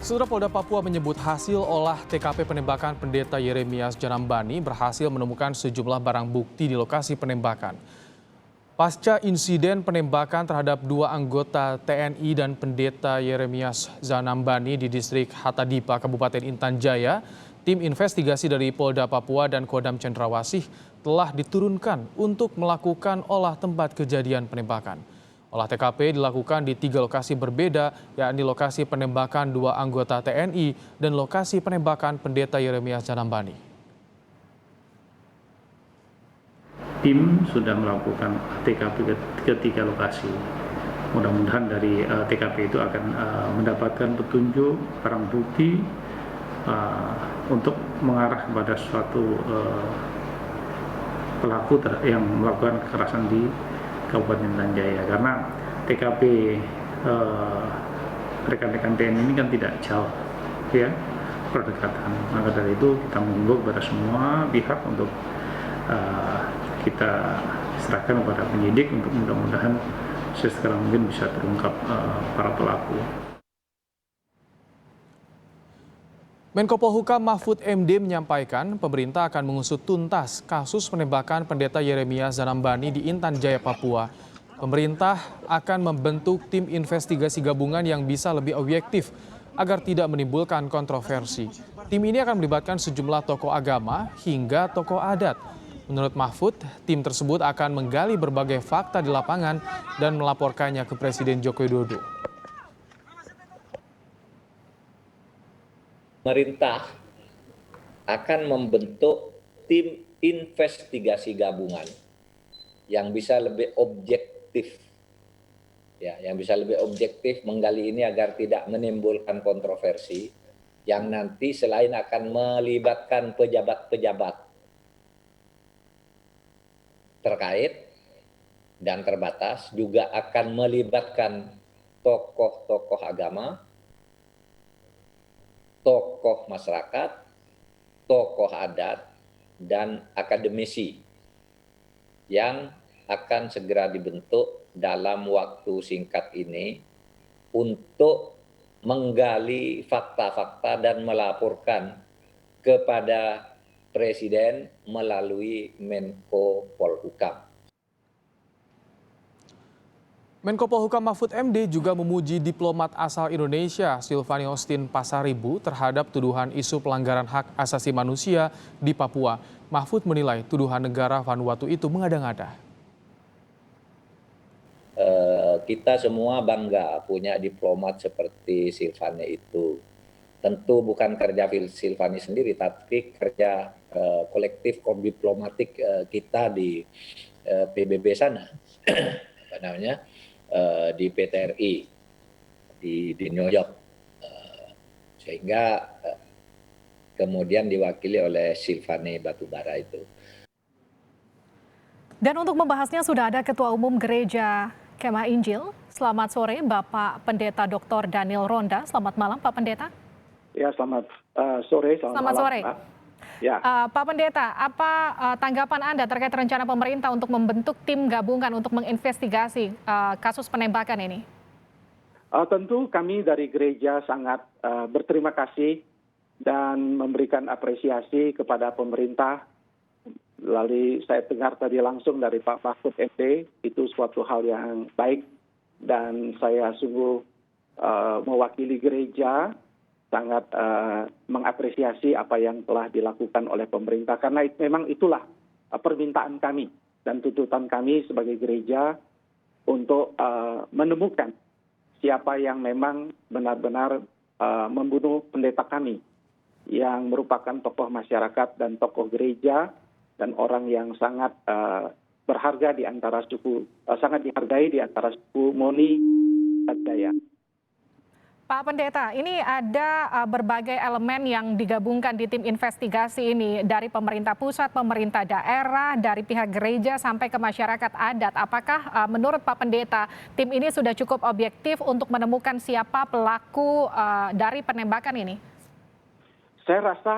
Saudara Polda Papua menyebut hasil olah TKP penembakan Pendeta Yeremias Janambani berhasil menemukan sejumlah barang bukti di lokasi penembakan. Pasca insiden penembakan terhadap dua anggota TNI dan Pendeta Yeremias Janambani di distrik Hatadipa, Kabupaten Intan Jaya, tim investigasi dari Polda Papua dan Kodam Cendrawasih telah diturunkan untuk melakukan olah tempat kejadian penembakan. Olah TKP dilakukan di 3 lokasi berbeda, yakni lokasi penembakan dua anggota TNI dan lokasi penembakan Pendeta Yeremias Janambani. Tim sudah melakukan TKP ke 3 lokasi. Mudah-mudahan dari TKP itu akan mendapatkan petunjuk barang bukti untuk mengarah kepada suatu pelaku yang melakukan kekerasan di Kabupaten Intan Jaya, karena TKP rekan-rekan TNI ini kan tidak jauh, ya, berdekatan. Maka dari itu kita menghimbau kepada semua pihak untuk kita serahkan kepada penyidik untuk mudah-mudahan sesegera mungkin bisa terungkap para pelaku. Menko Polhukam Mahfud MD menyampaikan pemerintah akan mengusut tuntas kasus penembakan Pendeta Yeremias Janambani di Intan Jaya, Papua. Pemerintah akan membentuk tim investigasi gabungan yang bisa lebih objektif agar tidak menimbulkan kontroversi. Tim ini akan melibatkan sejumlah tokoh agama hingga tokoh adat. Menurut Mahfud, tim tersebut akan menggali berbagai fakta di lapangan dan melaporkannya ke Presiden Joko Widodo. Pemerintah akan membentuk tim investigasi gabungan yang bisa lebih objektif, yang bisa lebih objektif menggali ini agar tidak menimbulkan kontroversi, yang nanti selain akan melibatkan pejabat-pejabat terkait dan terbatas, juga akan melibatkan tokoh-tokoh agama, tokoh masyarakat, tokoh adat, dan akademisi yang akan segera dibentuk dalam waktu singkat ini untuk menggali fakta-fakta dan melaporkan kepada Presiden melalui Menko Polhukam. Menko Polhukam Mahfud MD juga memuji diplomat asal Indonesia Silvani Austin Pasaribu terhadap tuduhan isu pelanggaran hak asasi manusia di Papua. Mahfud menilai tuduhan negara Vanuatu itu mengada-ngada. Kita semua bangga punya diplomat seperti Silvani itu. Tentu bukan kerja Silvani sendiri, tapi kerja kolektif diplomatik kita di PBB sana, di PTRI di New York, sehingga kemudian diwakili oleh Silvani Batubara itu. Dan untuk membahasnya sudah ada Ketua Umum Gereja Kemah Injil. Selamat sore Bapak Pendeta Dr. Daniel Ronda. Selamat malam Pak Pendeta. Ya, selamat sore. Selamat malam, sore. Pak. Ya. Pak Pendeta, apa tanggapan Anda terkait rencana pemerintah untuk membentuk tim gabungan untuk menginvestigasi kasus penembakan ini? Tentu kami dari gereja sangat berterima kasih dan memberikan apresiasi kepada pemerintah. Lalu saya dengar tadi langsung dari Pak Mahfud MD, itu suatu hal yang baik dan saya sungguh mewakili gereja sangat mengapresiasi apa yang telah dilakukan oleh pemerintah, karena memang itulah permintaan kami dan tuntutan kami sebagai gereja untuk menemukan siapa yang memang benar-benar membunuh pendeta kami yang merupakan tokoh masyarakat dan tokoh gereja dan orang yang sangat berharga di antara suku, sangat dihargai di antara suku Moni dan Daya. Pak Pendeta, ini ada berbagai elemen yang digabungkan di tim investigasi ini, dari pemerintah pusat, pemerintah daerah, dari pihak gereja sampai ke masyarakat adat. Apakah menurut Pak Pendeta, tim ini sudah cukup objektif untuk menemukan siapa pelaku dari penembakan ini? Saya rasa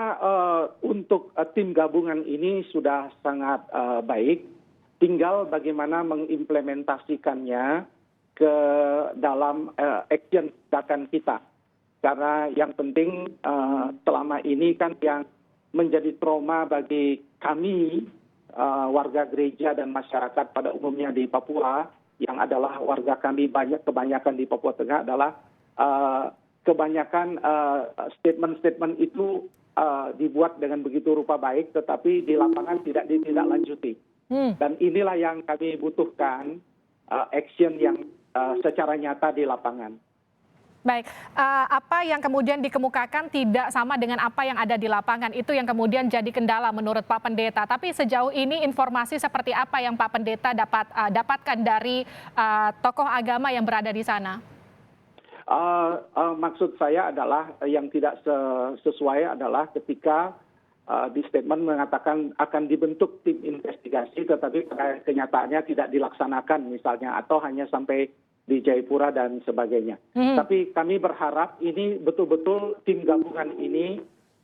untuk tim gabungan ini sudah sangat baik, tinggal bagaimana mengimplementasikannya ke dalam action tindakan kita. karena yang penting selama ini kan yang menjadi trauma bagi kami warga gereja dan masyarakat pada umumnya di Papua, yang adalah warga kami kebanyakan di Papua Tengah adalah kebanyakan statement-statement itu dibuat dengan begitu rupa baik, tetapi di lapangan tidak ditindaklanjuti. Dan inilah yang kami butuhkan, action yang secara nyata di lapangan. Baik, apa yang kemudian dikemukakan tidak sama dengan apa yang ada di lapangan, itu yang kemudian jadi kendala menurut Pak Pendeta. Tapi sejauh ini informasi seperti apa yang Pak Pendeta dapatkan dari tokoh agama yang berada di sana? Maksud saya adalah yang tidak sesuai adalah ketika di statement mengatakan akan dibentuk tim investigasi, tetapi pada kenyataannya tidak dilaksanakan misalnya, atau hanya sampai di Jayapura dan sebagainya. Tapi kami berharap ini betul-betul tim gabungan ini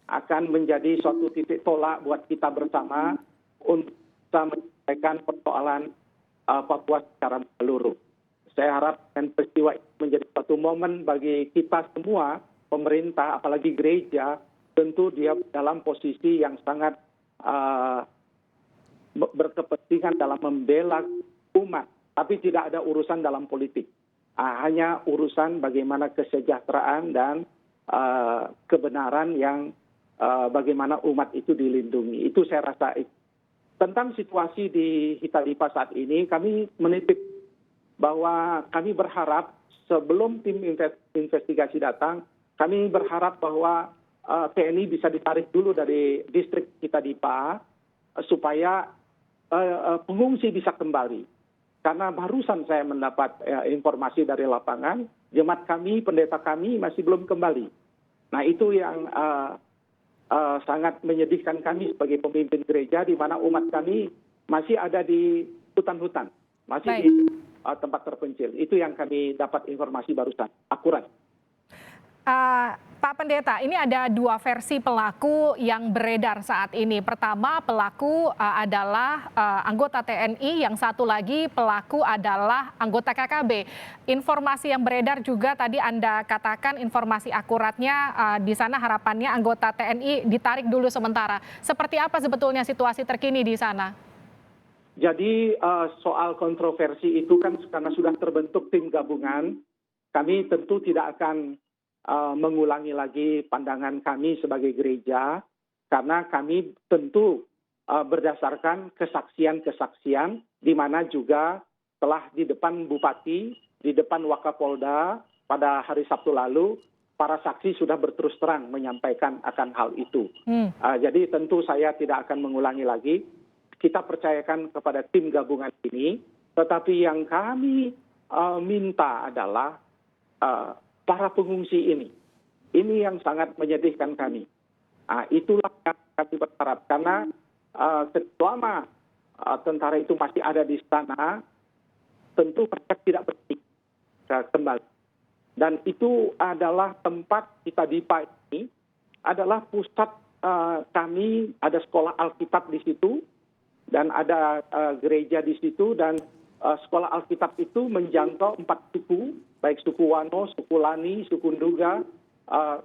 akan menjadi suatu titik tolak buat kita bersama untuk bisa menyelesaikan persoalan Papua secara menyeluruh. Saya harap peristiwa ini menjadi suatu momen bagi kita semua, pemerintah, apalagi gereja, tentu dia dalam posisi yang sangat berkepentingan dalam membela umat, tapi tidak ada urusan dalam politik. Hanya urusan bagaimana kesejahteraan dan kebenaran yang bagaimana umat itu dilindungi. Itu saya rasa. Tentang situasi di Hitalipa saat ini, kami menitip bahwa kami berharap sebelum tim investigasi datang, kami berharap bahwa TNI bisa ditarik dulu dari distrik Hitalipa supaya pengungsi bisa kembali. Karena barusan saya mendapat informasi dari lapangan, jemaat kami, pendeta kami masih belum kembali. Nah itu yang sangat menyedihkan kami sebagai pemimpin gereja, di mana umat kami masih ada di hutan-hutan, masih di tempat terpencil. Itu yang kami dapat informasi barusan, akurat. Pak Pendeta, ini ada dua versi pelaku yang beredar saat ini. Pertama, pelaku adalah anggota TNI, yang satu lagi pelaku adalah anggota KKB. Informasi yang beredar juga tadi Anda katakan informasi akuratnya di sana harapannya anggota TNI ditarik dulu sementara. Seperti apa sebetulnya situasi terkini di sana? Jadi soal kontroversi itu kan karena sudah terbentuk tim gabungan, kami tentu tidak akan mengulangi lagi pandangan kami sebagai gereja, karena kami tentu berdasarkan kesaksian-kesaksian, di mana juga telah di depan Bupati, di depan Wakapolda pada hari Sabtu lalu, para saksi sudah berterus terang menyampaikan akan hal itu. Jadi tentu saya tidak akan mengulangi lagi. Kita percayakan kepada tim gabungan ini, tetapi yang kami minta adalah para pengungsi ini yang sangat menyedihkan kami. Itulah yang kami berharap, karena selama tentara itu masih ada di sana, tentu mereka tidak pergi kembali. Dan itu adalah tempat kita di PA ini, adalah pusat kami, ada sekolah Alkitab di situ, dan ada gereja di situ, dan sekolah Alkitab itu menjangkau 4 suku, baik suku Wano, suku Lani, suku Nduga,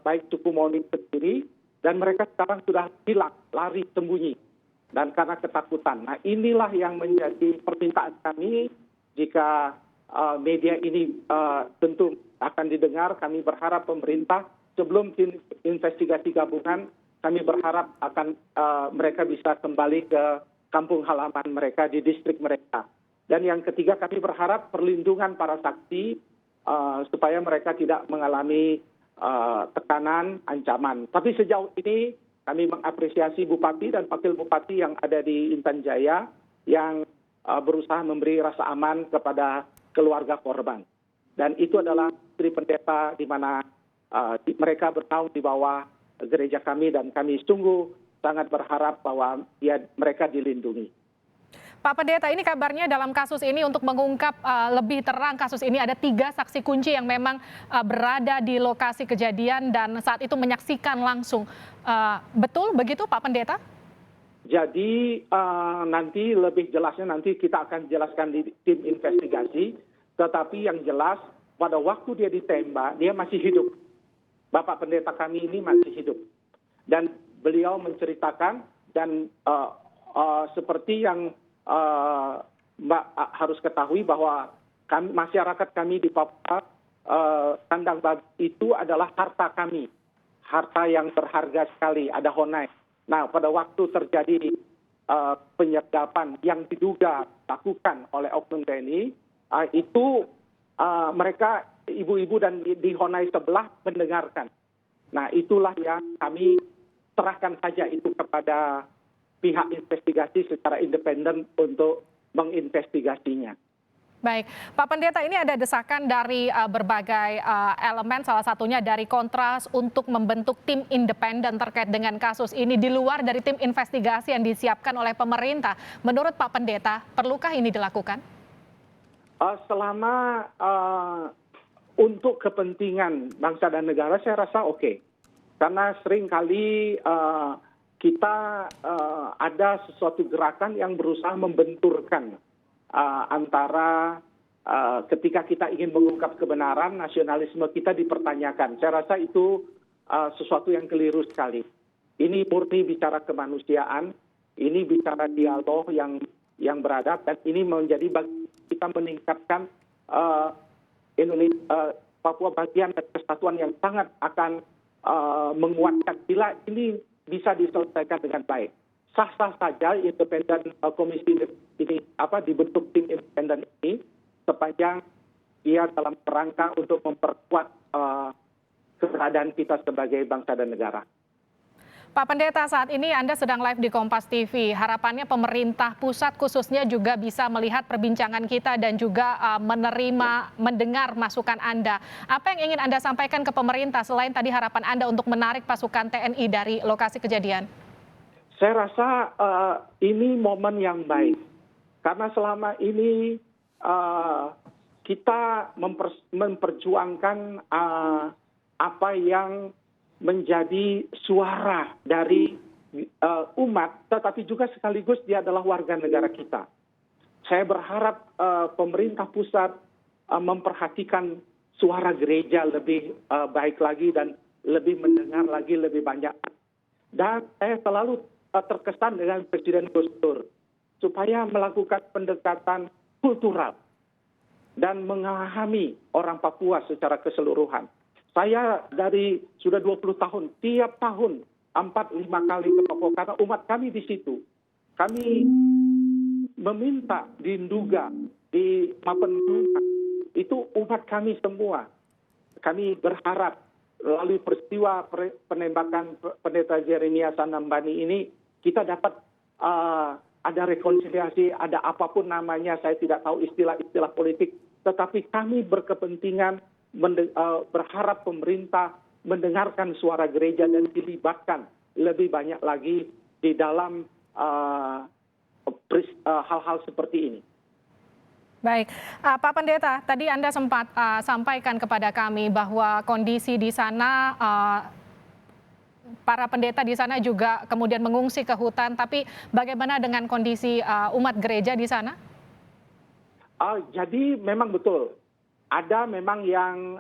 baik suku Moni sendiri, dan mereka sekarang sudah hilang, lari, sembunyi, dan karena ketakutan. Nah inilah yang menjadi permintaan kami, jika media ini tentu akan didengar, kami berharap pemerintah sebelum investigasi gabungan, kami berharap akan mereka bisa kembali ke kampung halaman mereka, di distrik mereka. Dan yang ketiga, kami berharap perlindungan para saksi supaya mereka tidak mengalami tekanan, ancaman. Tapi sejauh ini kami mengapresiasi Bupati dan Wakil Bupati yang ada di Intan Jaya yang berusaha memberi rasa aman kepada keluarga korban. Dan itu adalah istri pendeta di mana mereka bernaung di bawah gereja kami, dan kami sungguh sangat berharap bahwa mereka dilindungi. Pak Pendeta, ini kabarnya dalam kasus ini untuk mengungkap lebih terang kasus ini ada 3 saksi kunci yang memang berada di lokasi kejadian dan saat itu menyaksikan langsung. Betul begitu Pak Pendeta? Jadi nanti lebih jelasnya nanti kita akan jelaskan di tim investigasi. Tetapi yang jelas pada waktu dia ditembak dia masih hidup. Bapak Pendeta kami ini masih hidup. Dan beliau menceritakan dan seperti yang Mbak harus ketahui bahwa masyarakat kami di Papua, kandang babi itu adalah harta kami. Harta yang berharga sekali, ada honai. Nah, pada waktu terjadi penyergapan yang diduga dilakukan oleh oknum TNI, itu mereka ibu-ibu dan di honai sebelah mendengarkan. Nah, itulah yang kami serahkan saja itu kepada pihak investigasi secara independen untuk menginvestigasinya. Baik, Pak Pendeta, ini ada desakan dari berbagai elemen, salah satunya dari Kontras untuk membentuk tim independen terkait dengan kasus ini di luar dari tim investigasi yang disiapkan oleh pemerintah. Menurut Pak Pendeta, perlukah ini dilakukan? Selama untuk kepentingan bangsa dan negara, saya rasa oke. Karena seringkali kita ada sesuatu gerakan yang berusaha membenturkan antara ketika kita ingin mengungkap kebenaran, nasionalisme kita dipertanyakan. Saya rasa itu sesuatu yang keliru sekali. Ini murni bicara kemanusiaan, ini bicara dialog yang beradab, dan ini menjadi bagi kita meningkatkan Papua bagian dan kesatuan yang sangat akan menguatkan bila ini bisa diselesaikan dengan baik. Sah-sah saja independen komisi ini dibentuk tim independen ini sepanjang dia dalam kerangka untuk memperkuat keberadaan kita sebagai bangsa dan negara. Pak Pendeta, saat ini Anda sedang live di Kompas TV. Harapannya pemerintah pusat khususnya juga bisa melihat perbincangan kita dan juga mendengar masukan Anda. Apa yang ingin Anda sampaikan ke pemerintah selain tadi harapan Anda untuk menarik pasukan TNI dari lokasi kejadian? Saya rasa ini momen yang baik. Karena selama ini kita memperjuangkan apa yang menjadi suara dari umat, tetapi juga sekaligus dia adalah warga negara kita. Saya berharap pemerintah pusat memperhatikan suara gereja lebih baik lagi dan lebih mendengar lagi lebih banyak. Dan saya selalu terkesan dengan Presiden Gus Dur supaya melakukan pendekatan kultural dan memahami orang Papua secara keseluruhan. Saya sudah 20 tahun, tiap tahun 4-5 kali ke Papua karena umat kami di situ. Kami meminta di Nduga, di Mapenduga, itu umat kami semua. Kami berharap melalui peristiwa penembakan Pendeta Yeremias Anambani ini, kita dapat ada rekonsiliasi, ada apapun namanya, saya tidak tahu istilah-istilah politik, tetapi kami berkepentingan berharap pemerintah mendengarkan suara gereja dan dilibatkan lebih banyak lagi di dalam hal-hal seperti ini. Baik, Pak Pendeta, tadi Anda sempat sampaikan kepada kami bahwa kondisi di sana, para pendeta di sana juga kemudian mengungsi ke hutan, tapi bagaimana dengan kondisi umat gereja di sana? Jadi memang betul. Ada memang yang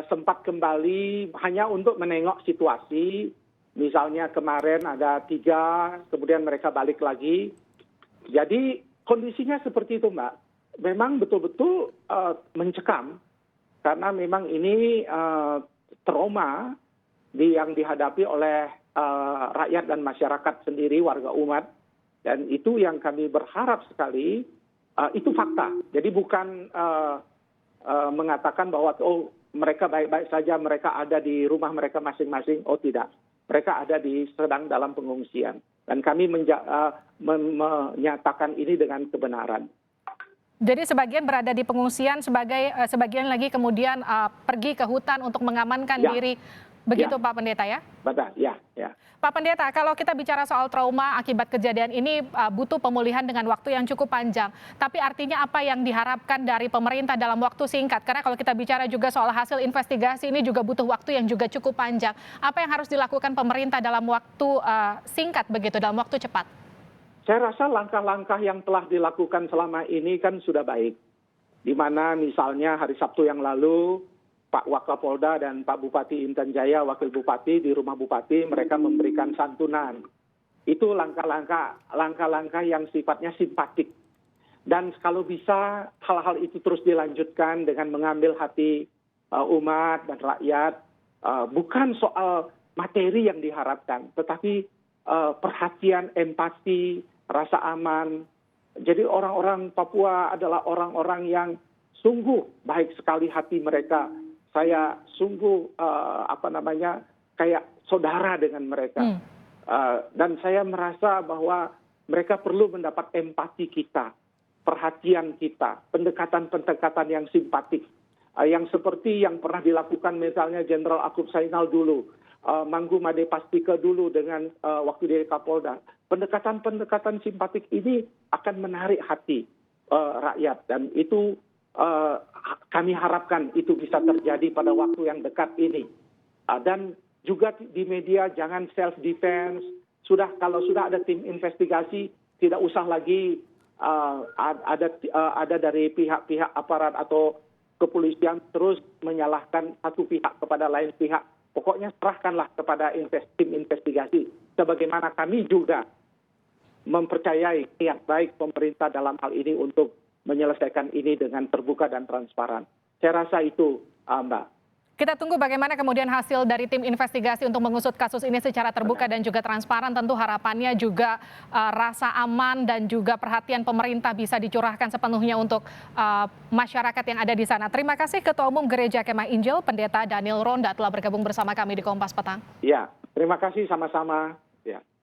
sempat kembali hanya untuk menengok situasi. Misalnya kemarin ada 3, kemudian mereka balik lagi. Jadi kondisinya seperti itu, Mbak. Memang betul-betul mencekam. Karena memang ini trauma yang dihadapi oleh rakyat dan masyarakat sendiri, warga umat. Dan itu yang kami berharap sekali, itu fakta. Jadi bukan mengatakan bahwa mereka baik-baik saja, mereka ada di rumah mereka masing-masing. Oh tidak, mereka ada sedang dalam pengungsian. Dan kami menyatakan ini dengan kebenaran. Jadi sebagian berada di pengungsian, sebagian lagi kemudian pergi ke hutan untuk mengamankan diri. Begitu Pak Pendeta ya? Betul, ya. Pak Pendeta, kalau kita bicara soal trauma akibat kejadian ini butuh pemulihan dengan waktu yang cukup panjang. Tapi artinya apa yang diharapkan dari pemerintah dalam waktu singkat? Karena kalau kita bicara juga soal hasil investigasi ini juga butuh waktu yang juga cukup panjang. Apa yang harus dilakukan pemerintah dalam waktu singkat begitu, dalam waktu cepat? Saya rasa langkah-langkah yang telah dilakukan selama ini kan sudah baik. Di mana misalnya hari Sabtu yang lalu Pak Wakapolda dan Pak Bupati Intan Jaya, Wakil Bupati di rumah Bupati, mereka memberikan santunan. Itu langkah-langkah yang sifatnya simpatik. Dan kalau bisa hal-hal itu terus dilanjutkan dengan mengambil hati umat dan rakyat, bukan soal materi yang diharapkan, tetapi perhatian, empati, rasa aman. Jadi orang-orang Papua adalah orang-orang yang sungguh baik sekali hati mereka. Saya sungguh kayak saudara dengan mereka. Dan saya merasa bahwa mereka perlu mendapat empati kita, perhatian kita, pendekatan-pendekatan yang simpatik. Yang seperti yang pernah dilakukan misalnya Jenderal Akub Sainal dulu, Manggu Made Pastika dulu dengan waktu dia Kapolda. Pendekatan-pendekatan simpatik ini akan menarik hati rakyat, dan itu kami harapkan itu bisa terjadi pada waktu yang dekat ini. Dan juga di media jangan self defense. Kalau sudah ada tim investigasi, tidak usah lagi ada dari pihak-pihak aparat atau kepolisian terus menyalahkan satu pihak kepada lain pihak. Pokoknya serahkanlah kepada tim investigasi. Sebagaimana kami juga mempercayai niat baik pemerintah dalam hal ini untuk menyelesaikan ini dengan terbuka dan transparan. Saya rasa itu, Mbak. Kita tunggu bagaimana kemudian hasil dari tim investigasi untuk mengusut kasus ini secara terbuka dan juga transparan. Tentu harapannya juga rasa aman dan juga perhatian pemerintah bisa dicurahkan sepenuhnya untuk masyarakat yang ada di sana. Terima kasih Ketua Umum Gereja Kemah Injil, Pendeta Daniel Ronda telah bergabung bersama kami di Kompas Petang. Ya, terima kasih sama-sama. Ya.